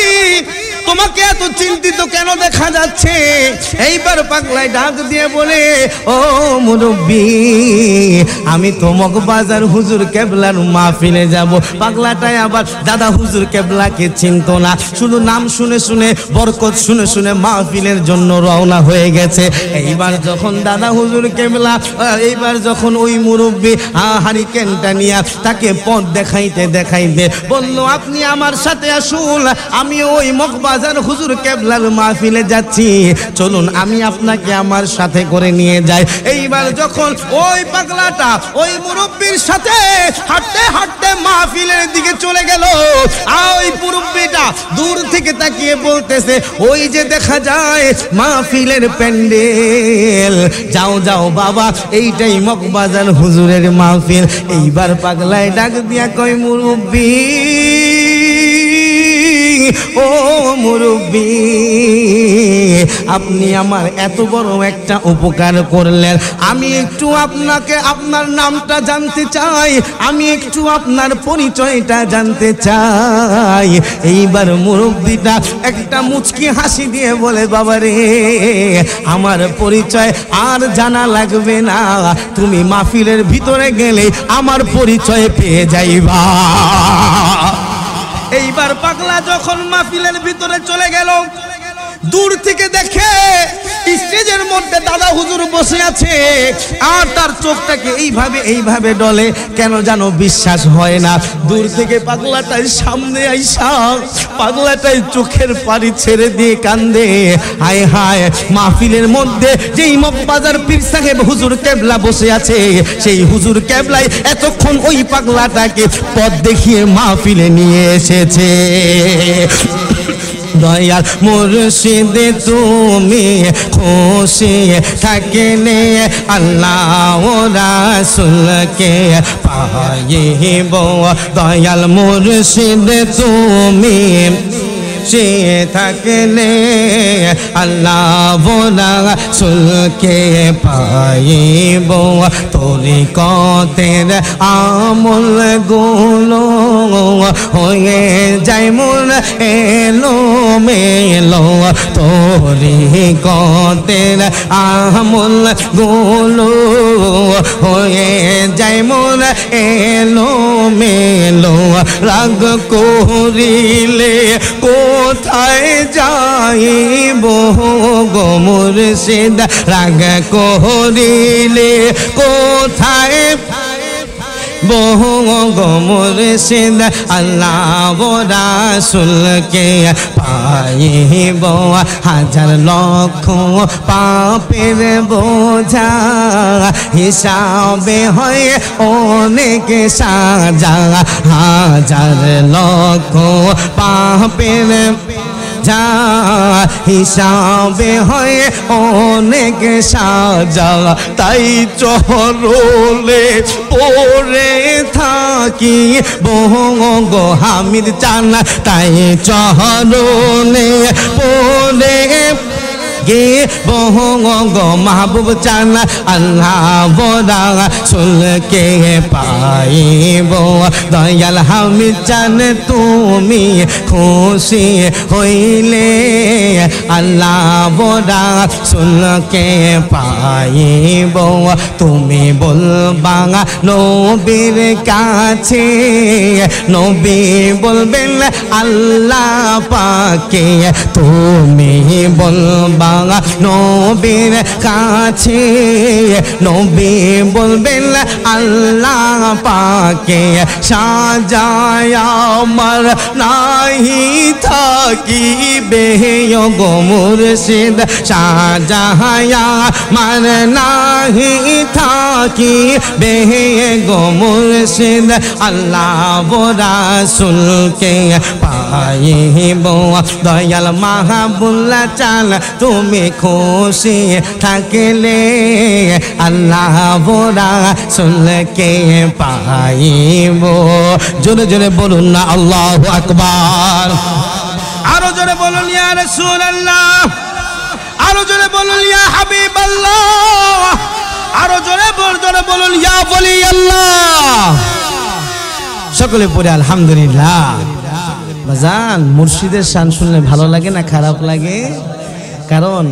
তোমাকে এত চিন্তিত কেন দেখা যাচ্ছে? এইবার পাগলায় ডাক দিয়ে বলে, ও মুরব্বী, আমি তো মগবাজার হুজুর কেবলার মাহফিলে যাব। পাগলাটাই আবার দাদা হুজুর কেবলাকে চিনত না, শুধু নাম শুনে শুনে বরকত শুনে শুনে মাহফিলের জন্য রওনা হয়ে গেছে। এইবার যখন দাদা হুজুর কেবলা, এইবার যখন ওই মুরব্বী হারিকেনটা নিয়ে তাকে পথ দেখাইতে দেখাইতে বলল, আপনি আমার সাথে আসুন, আমি ওই মগবাজার হুজুর কেবলার মাহফিলে যাচ্ছি, চলুন আমি আপনাকে আমার সাথে করে নিয়ে যাই। এইবার যখন ওই পাগলাটা ওই মুরব্বীর সাথে হাঁটতে হাঁটতে মাহফিলের দিকে চলে গেল, ওই মুরব্বীটা দূর থেকে তাকিয়ে বলতেছে, ওই যে দেখা যায় মাহফিলের প্যান্ডেল, যাও যাও বাবা, এইটাই মগবাজার হুজুরের মাহফিল। এইবার পাগলায় ডাক দিয়া কয়, মুরব্বী, ও মুরব্বী, আপনি আমার এত বড় একটা উপকার করলেন, আমি একটু আপনাকে আপনার নামটা জানতে চাই, আমি একটু আপনার পরিচয়টা জানতে চাই। এইবার মুরব্বীটা একটা মুচকি হাসি দিয়ে বলে, বাবা রে, আমার পরিচয় আর জানা লাগবে না, তুমি মাহফিলের ভিতরে গেলে আমার পরিচয় পেয়ে যাইবা। এইবার পাগলা যখন মাহফিলের ভিতরে চলে গেল, দূর থেকে দেখে স্টেজের মধ্যে দাদা হুজুর বসে আছে, আর তার চোখটাকে এইভাবে ডলে, কেন জানো বিশ্বাস হয় না। দূর থেকে পাগলাটাই সামনে আইসা পাগলাটাই চোখের পানি ছেড়ে দিয়ে কান্দে, হায় হায়, মাহফিলের মধ্যে যেই মগবাজার পীর সাহেব হুজুর কেবলা বসে আছে, সেই হুজুর কেবলাই এতক্ষণ ওই পাগলাটাকে পথ দেখিয়ে মাহফিলে নিয়ে এসেছে। দয়াল মুর্শিদ তুমি খুশি থাকলে আল্লাহ ও রাসূলকে পাইব। দয়াল মুর্শিদ তুমি সে থাকলে আল্লাহ ও রাসূলকে পাইব। তরিকতের আমল গুলো হয়ে যায় মন এলো মেলো তোরি কতের আমল গুলো হয়ে যায় মন এলো মেলো রাগ করিলে কোথায় যাইব গো মুর্শিদ রাগ করিলে কোথায় বহু গো মুর্শিদ আল্লাহ রাসূলকে পাইব হাজার লক্ষ পাপের বোঝা হিসাবে হয় অনেক সাজা হাজার লক্ষ পাপের যা হিসাবে হয় অনেক সাজা তাই চরলে পড়ে থাকি বহু গো হামিদ চান তাই চরলে পড়ে গে বহু গো মাহবুব চান আল্লাহ রাসূলকে পাইব দয়াল হামিদ চান তুমি খুশি হইলে আল্লাহ রাসূলকে পাইব তুমি বলবা নবীর কাছে নবী বলবেন আল্লাহ পাকে তুমি বলবা নবীর কাছে নবী বলবেন আল্লাহ পাকে সাজায় আমার নাহি থাকিবে গো মুর্শিদ সাজায় আমার নাহি থাকিবে গো মুর্শিদ আল্লাহ রাসূলকে পাইব দয়াল মাহবুল্লাহ চান তুমি খুশি থাকলে আল্লাহ রাসূলকে পাইব জোরে জোরে বলুন না আল্লাহু আকবার আরো জোরে বলুন ইয়া রাসূলুল্লাহ আরো জোরে বলুন ইয়া হাবিবাল্লাহ আরো জোরে বলুন ইয়া ওলি আল্লাহ সকলে পড়ে আলহামদুলিল্লাহ বাজান মুর্শিদের শান শুনলে ভালো লাগে না খারাপ লাগে কারণ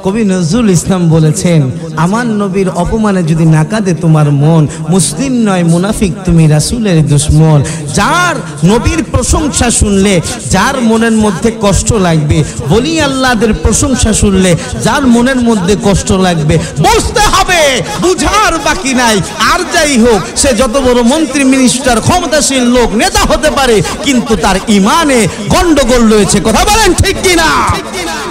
কবি নজরুল ইসলাম বলেছেন আমার নবীর অপমানে যদি না কাঁদে তোমার মন মুসলিম নয় মুনাফিক তুমি রাসূলের দুশমন যার নবীর প্রশংসা শুনলে যার মনের মধ্যে কষ্ট লাগবে বলি আল্লাহদের প্রশংসা শুনলে যার মনের মধ্যে কষ্ট লাগবে বুঝতে হবে বুঝার বাকি নাই আর যাই হোক সে যত বড় মন্ত্রী মিনিস্টার ক্ষমতাশীল লোক নেতা হতে পারে কিন্তু তার ইমানে গন্ডগোল রয়েছে কথা বলেন ঠিক কিনা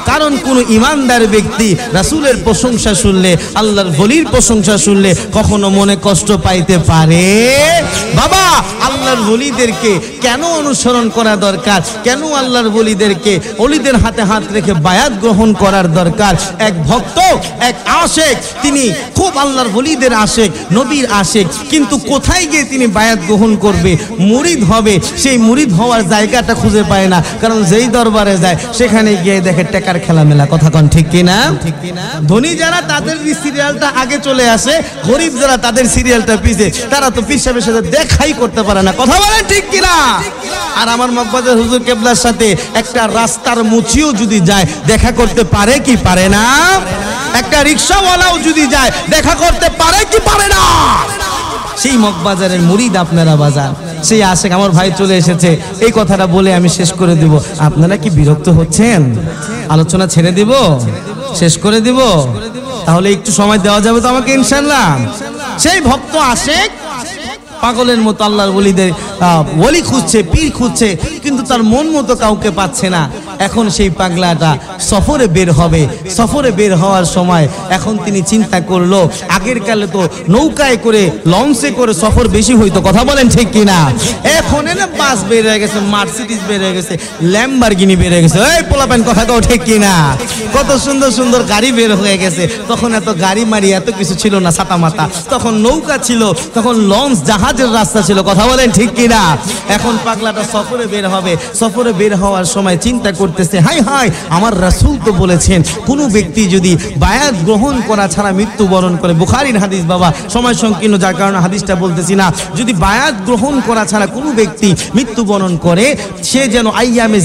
কারণ কোন ইমানদার ব্যক্তি রাসূলের প্রশংসা শুনলে আল্লাহর ওলির প্রশংসা শুনলে কখনো মনে কষ্ট পাইতে পারে বাবা আল্লাহর ওলিদেরকে কেন অনুসরণ করা দরকার কেন আল্লাহর ওলিদেরকে ওলিদের হাতে হাত রেখে বায়াত গ্রহণ করার দরকার এক ভক্ত এক আশিক তিনি খুব আল্লাহর ওলিদের আশিক নবীর আশিক কিন্তু কোথায় গিয়ে তিনি বায়াত গ্রহণ করবে মুরিদ হবে সেই মুরিদ হওয়ার জায়গাটা খুঁজে পায় না কারণ যেই দরবারে যায় সেখানে গিয়ে দেখে টাকার খেলা মেলা কথা কোন ঠিক কিনা ধনী যারা তাদের সিরিয়ালটা আগে চলে আসে গরিব যারা তাদের সিরিয়ালটা পিছে তারা তো পীর সাহেবের সাথে দেখাই করতে পারে না কথা বলেন ঠিক কিনা আর আমার মকবাজার হুজুর কেবলার সাথে একটা রাস্তার মুচিও যদি যায় দেখা করতে পারে কি পারে না একটা রিকশাওয়ালাও যদি যায় দেখা করতে পারে কি পারে না সেই মকবাজারের মুরিদ আপনারা বাজার সেই আশিক আমার ভাই চলে এসেছে এই কথাটা বলে আমি শেষ করে দিব আপনারা কি বিরক্ত হচ্ছেন আলোচনা ছেড়ে দিব শেষ করে দিব তাহলে একটু সময় দেওয়া যাবে তো আমাকে ইনশাআল্লাহ সেই ভক্ত আশিক পাগলের মতো আল্লাহর ওলিদের ওলি খুঁজছে পীর খুঁজছে কিন্তু তার মন মতো কাউকে পাচ্ছে না এখন সেই পাগলাটা সফরে বের হবে সফরে বের হওয়ার সময় এখন তিনি চিন্তা করলো আগের কালে তো নৌকায় করে লঞ্চে করে সফর বেশি হইতো কথা বলেন ঠিক কিনা এখন না বাস বের হয়ে গেছে মার্সিডিজ বের হয়ে গেছে ল্যাম্বরগিনি বের হয়ে গেছে এই পোলাপেন কথা কও ঠিক কিনা কত সুন্দর সুন্দর গাড়ি বের হয়ে গেছে তখন এত গাড়ি মারি এত কিছু ছিল না ছাতা মাতা তখন নৌকা ছিল তখন লঞ্চ জাহাজের রাস্তা ছিল কথা বলেন ঠিক কিনা? এখন পাগলাটা সফরে বের হবে, সফরে বের হওয়ার সময় চিন্তা করতেছে, হাই হাই আমার রাসূল তো বলেছেন কোনো ব্যক্তি যদি বায়াত গ্রহণ করা ছাড়া মৃত্যুবরণ করে, বুখারীর হাদিস বাবা, সময় সংকীর্ণ যার কারণে হাদিসটা বলতেছি না, যদি বায়াত গ্রহণ করা ছাড়া কোনো ব্যক্তি মৃত্যুবরণ করে সে যেন আইয়ামে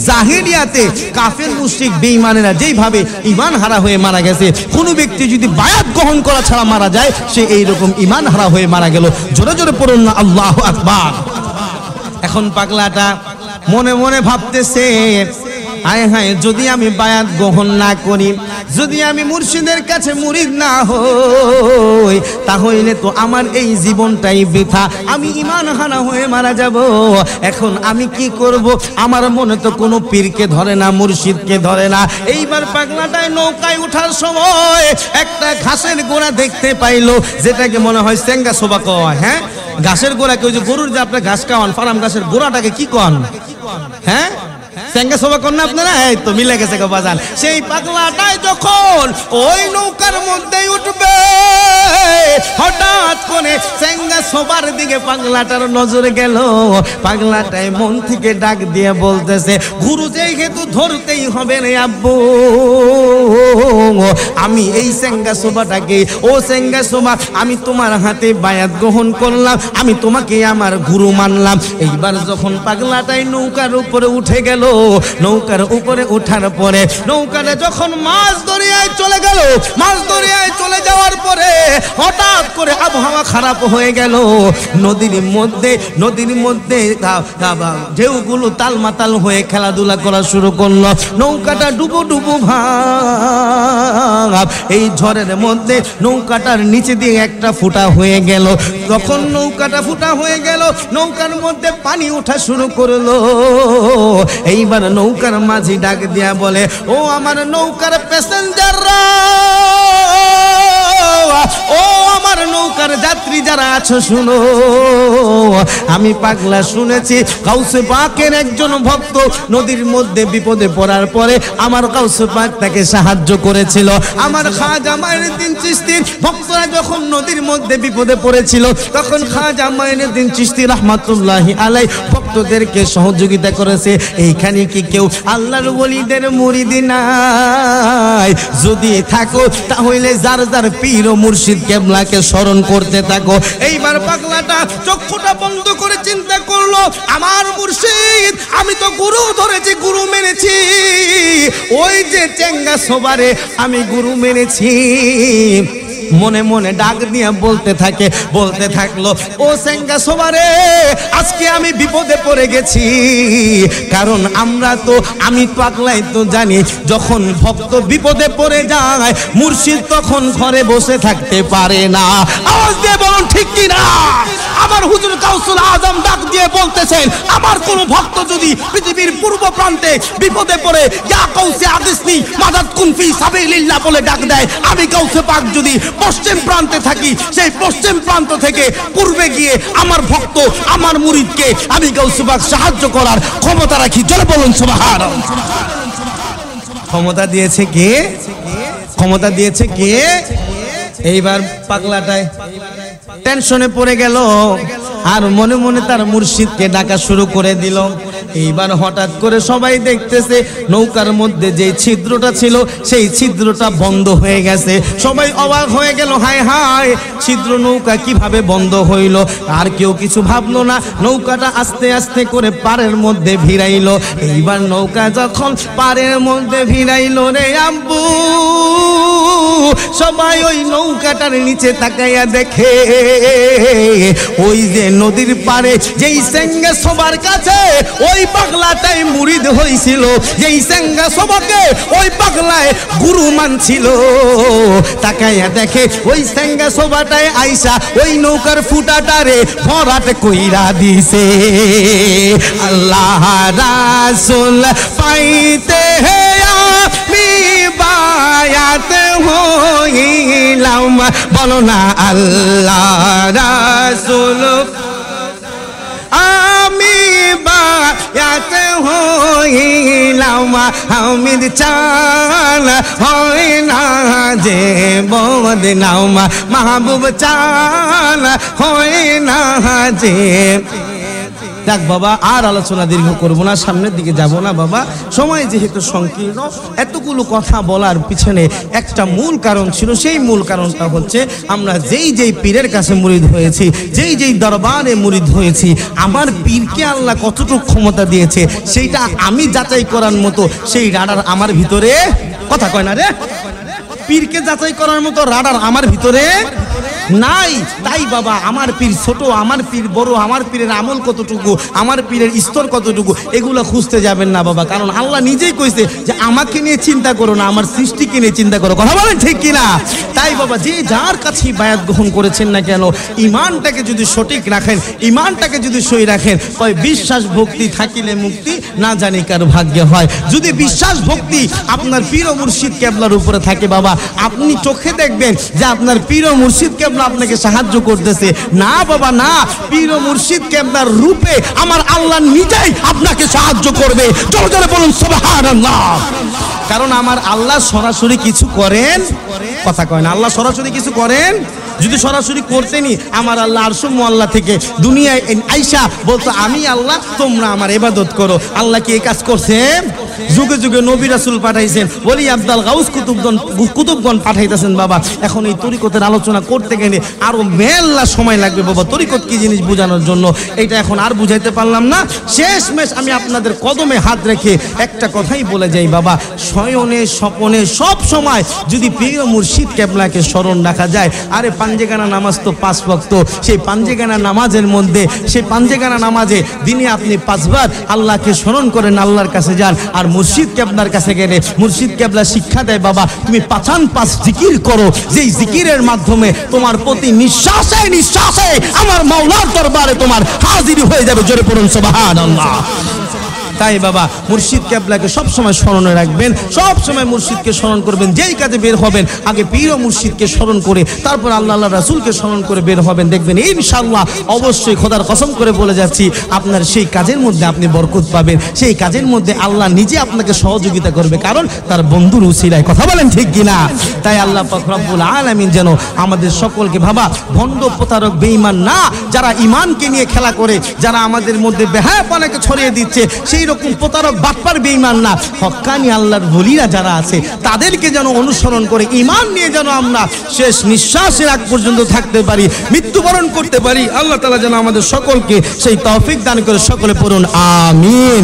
জাহিলিয়াতে কাফের মুশরিক বেঈমানেরা যেইভাবে ঈমান হারা হয়ে মারা গেছে, কোনো ব্যক্তি যদি বায়াত গ্রহণ করা ছাড়া মারা যায় সে এইরকম ঈমান হারা হয়ে মারা গেল। জোরে জোরে পড়ুন না আল্লাহু আকবার। এখন পাগলাটা মনে মনে ভাবতেছে, হায় হায় যদি আমি বায়াত গ্রহণ না করি, যদি আমি মুর্শিদের কাছে মুরিদ না হই, তাহলে তো আমার এই জীবনটাই বৃথা, আমি ঈমান হারা হয়ে মারা যাব। এখন আমি কি করব? আমার মনে তো কোনো পীরকে ধরে না, মুর্শিদকে ধরে না। এইবার পাগলাটায় নৌকায় ওঠার সময় একটা ঘাসের গোড়া দেখতে পাইলো, যেটাকে মনে হয় সেঙ্গা সোবা কয়। হ্যাঁ, ঘাসের গোড়া, কেউ যে গরুর যে আপনার ঘাস খাওয়ান, ফার্ম ঘাসের গোড়াটাকে কি কন? হ্যাঁ, সেঙ্গা সোবা কন না আপনারা? এই তো মিলে গেছে গো বাজান। সেই পাগলাটাই যখন ওই নৌকার মধ্যে উঠবে, হঠাৎ করে সেঙ্গা সোবার দিকে পাগলাটার নজর গেল। পাগলাটাই মন থেকে ডাক দিয়ে বলতেছে, গুরু যেহেতু ধরতেই হবে রে আব্বু, আমি এই সেঙ্গা সোবাটাকে, ও সেঙ্গা সোবা, আমি তোমার হাতে বায়াত গ্রহণ করলাম, আমি তোমাকে আমার গুরু মানলাম। এইবার যখন পাগলাটাই নৌকার উপরে উঠে গেল, নৌকার উপরে ওঠার পরে নৌকাটা যখন মাছ দরিয়ায় চলে গেল, মাছ দরিয়ায় চলে যাওয়ার পরে হঠাৎ করে আবহাওয়া খারাপ হয়ে গেল। নদীর মধ্যে ঢেউগুলো তালমাতাল হয়ে খেলাধুলা করা শুরু করলো। নৌকাটা ডুবো ডুবো ভাব। এই ঝড়ের মধ্যে নৌকাটার নিচে দিয়ে একটা ফুটা হয়ে গেল। যখন নৌকাটা ফুটা হয়ে গেল, নৌকার মধ্যে পানি ওঠা শুরু করলো। এইবার নৌকার মাঝি ডাক দিয়া বলে, ও আমার নৌকার প্যাসেঞ্জাররা, ও আমার নৌকার যাত্রী যারা আছো শুনো, আমি পাগলা শুনেছি গাউসে পাকের একজন ভক্ত নদীর মধ্যে বিপদে পড়ার পরে আমার গাউসে পাক তাকে সাহায্য করেছিল। আমার খাজা মাইনুদ্দিন চিশতির ভক্তরা যখন নদীর মধ্যে বিপদে পড়েছিল, তখন খাজা মাইনুদ্দিন চিশতি রাহমাতুল্লাহি আলাইহি ভক্তদেরকে সহযোগিতা করেছে। এইখানে কি কেউ আল্লাহর ওলিদের মুরিদ নাই? যদি থাকো তাহলে যার যার পীর ও মুর্শিদ কেবলাকে স্মরণ করতে থাকো। এইবার পাগলাটা চক্ষুটা বন্ধ করে চিন্তা করলো, আমার মুর্শিদ, আমি তো গুরু ধরেছি, গুরু মেনেছি, ওই যে চেঙ্গা সোবারে আমি গুরু মেনেছি। মনে মনে ডাক দিয়ে বলতে থাকলো, ও সেঙ্গা সোবারে, আজকে আমি বিপদে পড়ে গেছি। কারণ আমি পাগলাই তো জানি, যখন ভক্ত বিপদে পড়ে যায় মুর্শিদ তখন ঘরে বসে থাকতে পারে না। আওয়াজ দিয়ে বলুন ঠিক কি না? আমার হুজুর গাউসুল আজম ডাক দিয়ে বলতেছেন, আমার কোন ভক্ত যদি পৃথিবীর পূর্ব প্রান্তে বিপদে পড়ে ইয়া গাউসে আদিসনি মাদাদ কুন ফি সাবিলিল্লাহ বলে ডাক দেয়, আমি গাউসে পাক যদি পশ্চিম প্রান্তে থাকি, সেই পশ্চিম প্রান্ত থেকে পূর্বে গিয়ে আমার ভক্ত, আমার মুরিদকে আমি গাউসে পাক সাহায্য করার ক্ষমতা রাখি। জোরে বলুন সুবহানাল্লাহ। ক্ষমতা দিয়েছে কে? ক্ষমতা দিয়েছে কে? এইবার পাগলাটায় টেনশনে পড়ে গেল, আর মনে মনে তার মুর্শিদকে ডাকা শুরু করে দিল। এইবার হঠাৎ করে সবাই দেখতেছে নৌকার মধ্যে যে ছিদ্রটা ছিল সেই ছিদ্রটা বন্ধ হয়ে গেছে। সবাই অবাক হয়ে গেল, হায় হায়, ছিদ্র নৌকা কিভাবে বন্ধ হইল? আর কেউ কিছু ভাবলো না। নৌকাটা আস্তে আস্তে করে পাড়ের মধ্যে ভিড়াইলো। এইবার নৌকা যখন পাড়ের মধ্যে ভিড়াইলো রে আব্বু, সবাই ওই নৌকাটার নিচে তাকাইয়া দেখে, ওই যে নদীর পাড়ে যেই সেঙ্গা সবার কাছে ওই পাগলাটাই মুরিদ হইছিল, যেই সেঙ্গা সবাকে ওই পাগলায় গুরু মানছিল। তাকাইয়া দেখে ওই সেঙ্গা সবাটাই আইসা ওই নৌকার ফুটাটারে ভরাট কইরা দিছে। আল্লাহ রাসূল পাইতে হে আমি বায়াত হইলাম, বলো না আল্লাহ রাসূল আমি বায়াত হইলাম, হামিদ চান চান হয় না যে বদনাম মাহবুব চান হয় না যে। দেখ বাবা, আর আলোচনা দীর্ঘ করবো না, সামনের দিকে যাব না বাবা, সময় যেহেতু সংকীর্ণ। এতগুলো কথা বলার পিছনে একটা মূল কারণ ছিল, সেই মূল কারণটা হচ্ছে আমরা যেই পীরের কাছে মুরিদ হয়েছি, যেই দরবারে মুরিদ হয়েছি, আমার পীরকে আল্লাহ কতটুকু ক্ষমতা দিয়েছে সেইটা আমি যাচাই করার মতো সেই রাডার আমার ভিতরে, কথা কয় না রে, পীরকে যাচাই করার মতো রাডার আমার ভিতরে নাই। তাই বাবা, আমার পীর ছোট, আমার পীর বড়, আমার পীরের আমল কতটুকু, আমার পীরের স্তর কতটুকু, এগুলো খুঁজতে যাবেন না বাবা। কারণ আল্লাহ নিজেই কইছে যে আমাকে নিয়ে চিন্তা করো না, আমার সৃষ্টিকে নিয়ে চিন্তা করো। কথা বলেন ঠিক কিনা? তাই বাবা, যে যার কাছেই বায়াত গ্রহণ করেছেন না কেন, ইমানটাকে যদি সঠিক রাখেন, ইমানটাকে যদি সই রাখেন, কয় বিশ্বাস ভক্তি থাকিলে মুক্তি, না জানি কার ভাগ্যে হয়। যদি বিশ্বাস ভক্তি আপনার পীর ও মুর্শিদ কেবলার উপরে থাকে বাবা, আপনি চোখে দেখবেন যে আপনার পীর ও মুর্শিদ কেবলা আপনাকে সাহায্য করতেছে। না বাবা না, পীর ও মুর্শিদ কেবলার রূপে আমার আল্লাহ নিজেই আপনাকে সাহায্য করবে। জোরে জোরে বলুন সুবহানাল্লাহ। কারণ আমার আল্লাহ সরাসরি কিছু করেন, কথা কয় না, আল্লাহ সরাসরি কিছু করেন। যদি সরাসরি করতেনি, আমার আল্লাহ আরশে মুআল্লা থেকে দুনিয়ায় আইসা বলতো আমি আল্লাহ, তোমরা আমার ইবাদত করো। আল্লাহ কি এই কাজ করছে? যুগে যুগে নবী রাসূল পাঠাইছেন, ওলি আব্দুল গাউস কুতুবগণ পাঠাইতেছেন বাবা। এখন এই তরিকতের আলোচনা করতে গেলে আরো মেলা সময় লাগবে বাবা, তরিকত কি জিনিস বোঝানোর জন্য। এটা এখন আর বুঝাইতে পারলাম না। শেষমেশ আমি আপনাদের কদমে হাত রেখে একটা কথাই বলে যাই বাবা, শয়নে স্বপনে সব সময় যদি পীর ও মুর্শিদ কেবলাকে স্মরণ রাখা যায়, আরে পাঞ্জেগানা নামাজ তো 5 ওয়াক্ত, সেই পাঞ্জেগানা নামাজের মধ্যে, সেই পাঞ্জেগানা নামাজে দিনে আপনি 5 বার আল্লাহকে স্মরণ করেন, আল্লাহর কাছে যান। আর মুর্শিদ কেবলার কাছে গেলে মুর্শিদ কেবলা শিক্ষা দেয় বাবা, তুমি 5 জিকির করো, যেই জিকিরের মাধ্যমে তোমার প্রতি নিঃশ্বাসে নিঃশ্বাসে আমার মাওলার দরবারে তোমার হাজির হয়ে যাবে। জোরে পড়ুন সুবহানাল্লাহ। তাই বাবা, মুর্শিদ কেবলাকে সব সময় স্মরণে রাখবেন, সব সময় মুর্শিদকে স্মরণ করবেন। যেই কাজে বের হবেন আগে পীর ও মুর্শিদকে স্মরণ করে, তারপর আল্লাহ রাসূলকে স্মরণ করে বের হবেন। দেখবেন ইনশাআল্লাহ, অবশ্যই খোদার কসম করে বলে যাচ্ছি, আপনার সেই কাজের মধ্যে আপনি বরকত পাবেন, সেই কাজের মধ্যে আল্লাহ নিজে আপনাকে সহযোগিতা করবে, কারণ তার বন্ধুর উসিলায়। কথা বলেন ঠিক কিনা? তাই আল্লাহ পাক রব্বুল আলামিন যেন আমাদের সকলকে বাবা ভণ্ড প্রতারক বেঈমান না, যারা ইমানকে নিয়ে খেলা করে, যারা আমাদের মধ্যে বেহায়াপনাকে ছড়িয়ে দিচ্ছে, সেই রকম প্রতারক বাটপার বেঈমান না, হক্কানি আল্লাহর ওলিরা যারা আছে তাদেরকে যেন অনুসরণ করে ঈমান নিয়ে যেন আমরা শেষ নিঃশ্বাসের আগ পর্যন্ত থাকতে পারি, মৃত্যুবরণ করতে পারি। আল্লাহ তাআলা যেন আমাদের সকলকে সেই তৌফিক দান করে। সকলে পড়ুন আমিন।